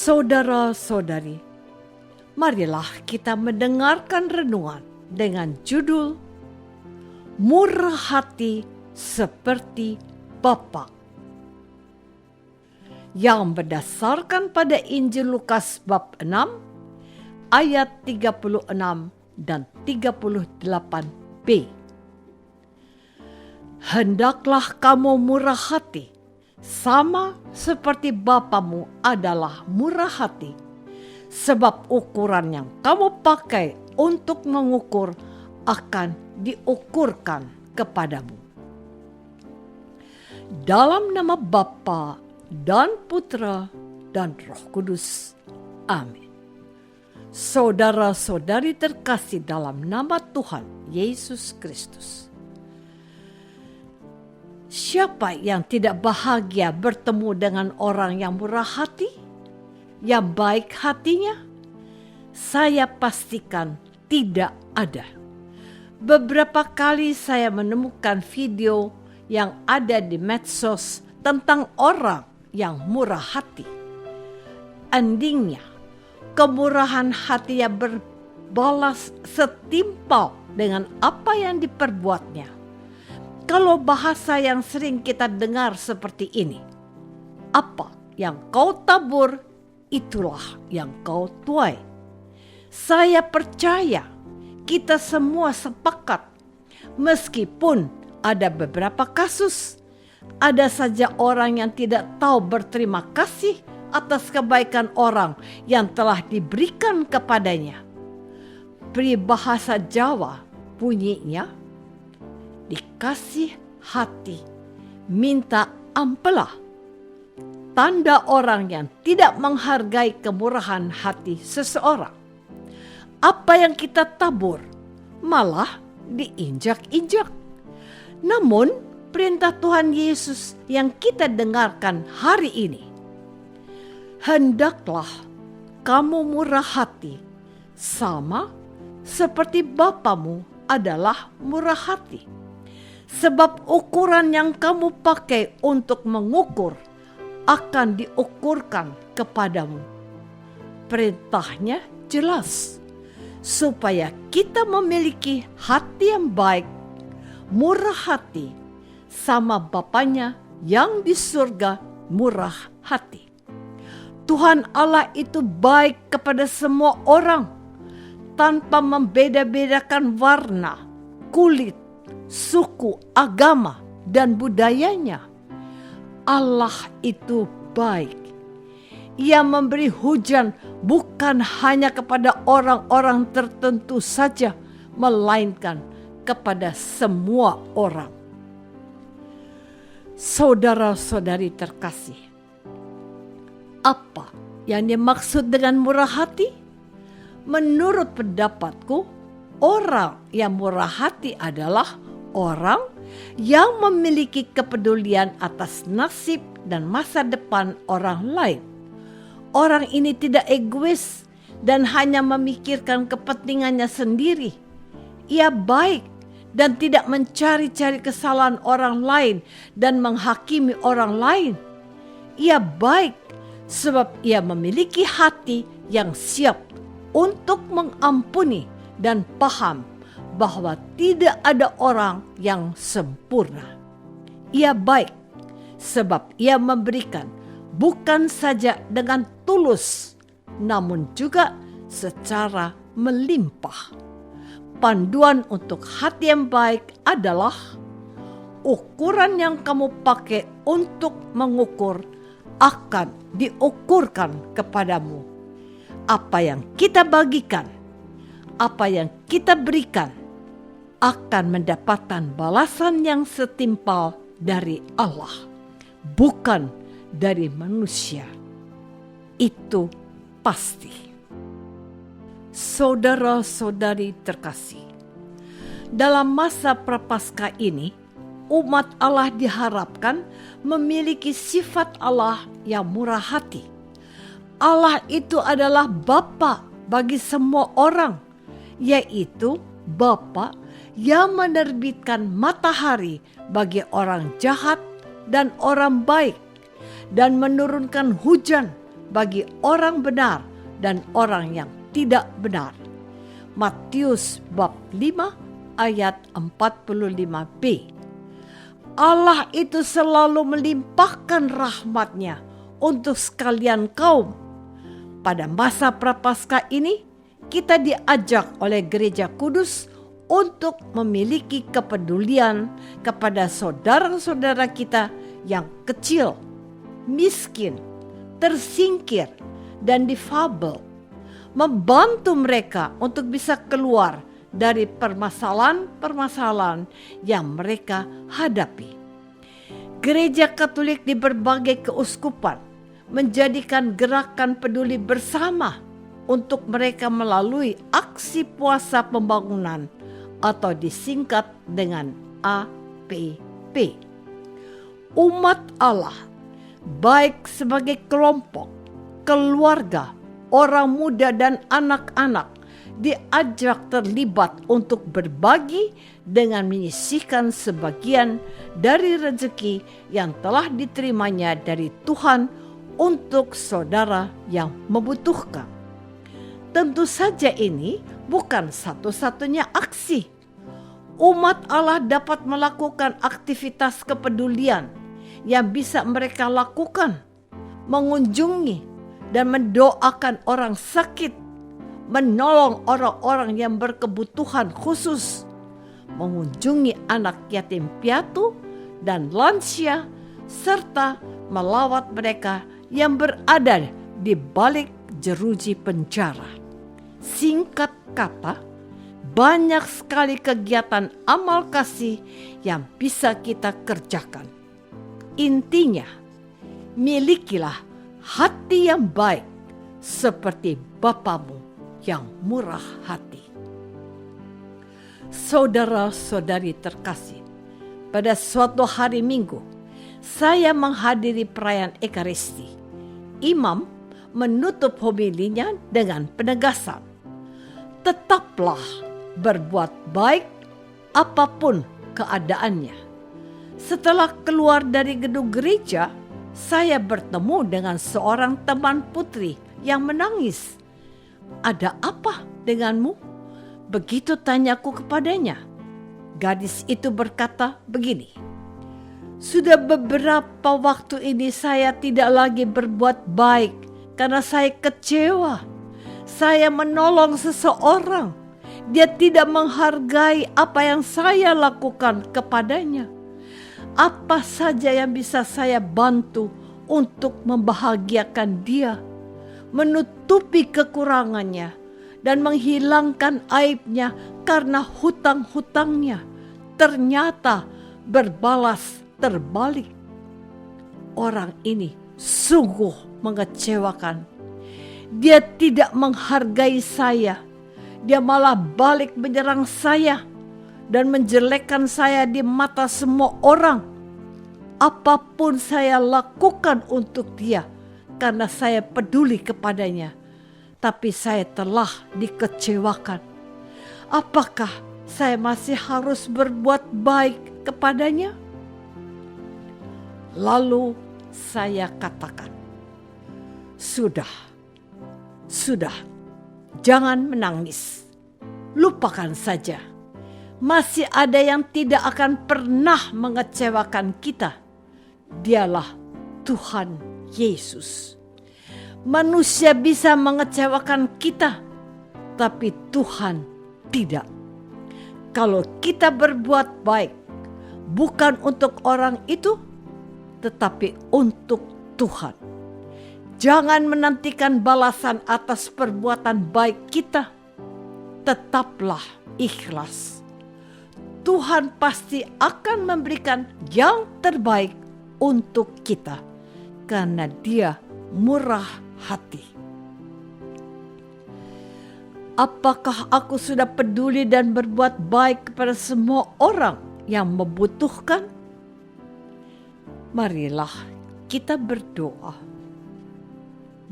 Saudara-saudari, marilah kita mendengarkan renungan dengan judul Murah Hati Seperti Bapa, yang berdasarkan pada Injil Lukas bab 6 ayat 36 dan 38b. Hendaklah kamu murah hati, sama seperti Bapamu adalah murah hati, sebab ukuran yang kamu pakai untuk mengukur akan diukurkan kepadamu. Dalam nama Bapa dan Putra dan Roh Kudus. Amin. Saudara-saudari terkasih dalam nama Tuhan Yesus Kristus. Siapa yang tidak bahagia bertemu dengan orang yang murah hati, yang baik hatinya? Saya pastikan tidak ada. Beberapa kali saya menemukan video yang ada di medsos tentang orang yang murah hati. Endingnya, kemurahan hatinya berbalas setimpal dengan apa yang diperbuatnya. Kalau bahasa yang sering kita dengar seperti ini, apa yang kau tabur, itulah yang kau tuai. Saya percaya kita semua sepakat, meskipun ada beberapa kasus, ada saja orang yang tidak tahu berterima kasih atas kebaikan orang yang telah diberikan kepadanya. Peribahasa Jawa bunyinya, dikasih hati, minta ampelah. Tanda orang yang tidak menghargai kemurahan hati seseorang. Apa yang kita tabur malah diinjak-injak. Namun perintah Tuhan Yesus yang kita dengarkan hari ini, hendaklah kamu murah hati, sama seperti Bapamu adalah murah hati. Sebab ukuran yang kamu pakai untuk mengukur akan diukurkan kepadamu. Perintahnya jelas, supaya kita memiliki hati yang baik, murah hati, sama Bapanya yang di surga murah hati. Tuhan Allah itu baik kepada semua orang, tanpa membeda-bedakan warna, kulit, suku, agama, dan budayanya. Allah itu baik. Ia memberi hujan bukan hanya kepada orang-orang tertentu saja, melainkan kepada semua orang. Saudara-saudari terkasih, apa yang dimaksud dengan murah hati? Menurut pendapatku, orang yang murah hati adalah orang yang memiliki kepedulian atas nasib dan masa depan orang lain. Orang ini tidak egois dan hanya memikirkan kepentingannya sendiri. Ia baik dan tidak mencari-cari kesalahan orang lain dan menghakimi orang lain. Ia baik sebab ia memiliki hati yang siap untuk mengampuni dan paham bahwa tidak ada orang yang sempurna. Ia baik sebab ia memberikan bukan saja dengan tulus, namun juga secara melimpah. Panduan untuk hati yang baik adalah ukuran yang kamu pakai untuk mengukur akan diukurkan kepadamu. Apa yang kita bagikan, apa yang kita berikan, akan mendapatkan balasan yang setimpal dari Allah, bukan dari manusia. Itu pasti. Saudara-saudari terkasih, dalam masa prapaskah ini, umat Allah diharapkan memiliki sifat Allah yang murah hati. Allah itu adalah Bapa bagi semua orang, yaitu Bapa yang menerbitkan matahari bagi orang jahat dan orang baik, dan menurunkan hujan bagi orang benar dan orang yang tidak benar. Matius bab 5 ayat 45b. Allah itu selalu melimpahkan rahmat-Nya untuk sekalian kaum. Pada masa Prapaskah ini, kita diajak oleh Gereja Kudus untuk memiliki kepedulian kepada saudara-saudara kita yang kecil, miskin, tersingkir, dan difabel. Membantu mereka untuk bisa keluar dari permasalahan-permasalahan yang mereka hadapi. Gereja Katolik di berbagai keuskupan menjadikan gerakan peduli bersama untuk mereka melalui aksi puasa pembangunan atau disingkat dengan APP. Umat Allah, baik sebagai kelompok, keluarga, orang muda dan anak-anak, diajak terlibat untuk berbagi dengan menyisihkan sebagian dari rezeki yang telah diterimanya dari Tuhan untuk saudara yang membutuhkan. Tentu saja ini bukan satu-satunya aksi. Umat Allah dapat melakukan aktivitas kepedulian yang bisa mereka lakukan, mengunjungi dan mendoakan orang sakit, menolong orang-orang yang berkebutuhan khusus, mengunjungi anak yatim piatu dan lansia, serta melawat mereka yang berada di balik jeruji penjara. Singkat kata, banyak sekali kegiatan amal kasih yang bisa kita kerjakan. Intinya, milikilah hati yang baik seperti Bapamu yang murah hati. Saudara-saudari terkasih, pada suatu hari Minggu, saya menghadiri perayaan Ekaristi. Imam menutup homilinya dengan penegasan, tetaplah berbuat baik apapun keadaannya. Setelah keluar dari gedung gereja, saya bertemu dengan seorang teman putri yang menangis. "Ada apa denganmu?" Begitu tanyaku kepadanya. Gadis itu berkata begini, "Sudah beberapa waktu ini saya tidak lagi berbuat baik karena saya kecewa. Saya menolong seseorang, dia tidak menghargai apa yang saya lakukan kepadanya. Apa saja yang bisa saya bantu untuk membahagiakan dia, menutupi kekurangannya, dan menghilangkan aibnya karena hutang-hutangnya, ternyata berbalas terbalik. Orang ini sungguh mengecewakan. Dia tidak menghargai saya. Dia malah balik menyerang saya dan menjelekkan saya di mata semua orang. Apapun saya lakukan untuk dia karena saya peduli kepadanya, tapi saya telah dikecewakan. Apakah saya masih harus berbuat baik kepadanya?" Lalu saya katakan, Sudah, jangan menangis. Lupakan saja. Masih ada yang tidak akan pernah mengecewakan kita. Dialah Tuhan Yesus. Manusia bisa mengecewakan kita, tapi Tuhan tidak. Kalau kita berbuat baik, bukan untuk orang itu, tetapi untuk Tuhan. Jangan menantikan balasan atas perbuatan baik kita. Tetaplah ikhlas. Tuhan pasti akan memberikan yang terbaik untuk kita, karena Dia murah hati. Apakah aku sudah peduli dan berbuat baik kepada semua orang yang membutuhkan? Marilah kita berdoa.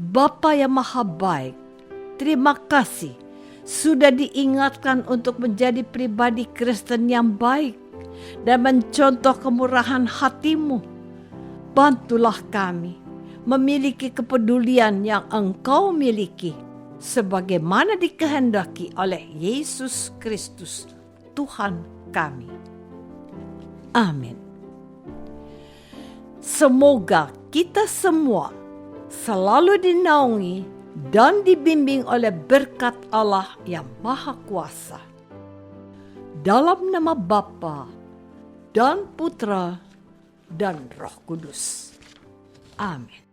Bapa yang Maha Baik, terima kasih sudah diingatkan untuk menjadi pribadi Kristen yang baik dan mencontoh kemurahan hati-Mu. Bantulah kami memiliki kepedulian yang Engkau miliki, sebagaimana dikehendaki oleh Yesus Kristus, Tuhan kami. Amin. Semoga kita semua selalu dinaungi dan dibimbing oleh berkat Allah yang Maha Kuasa. Dalam nama Bapa dan Putra dan Roh Kudus. Amin.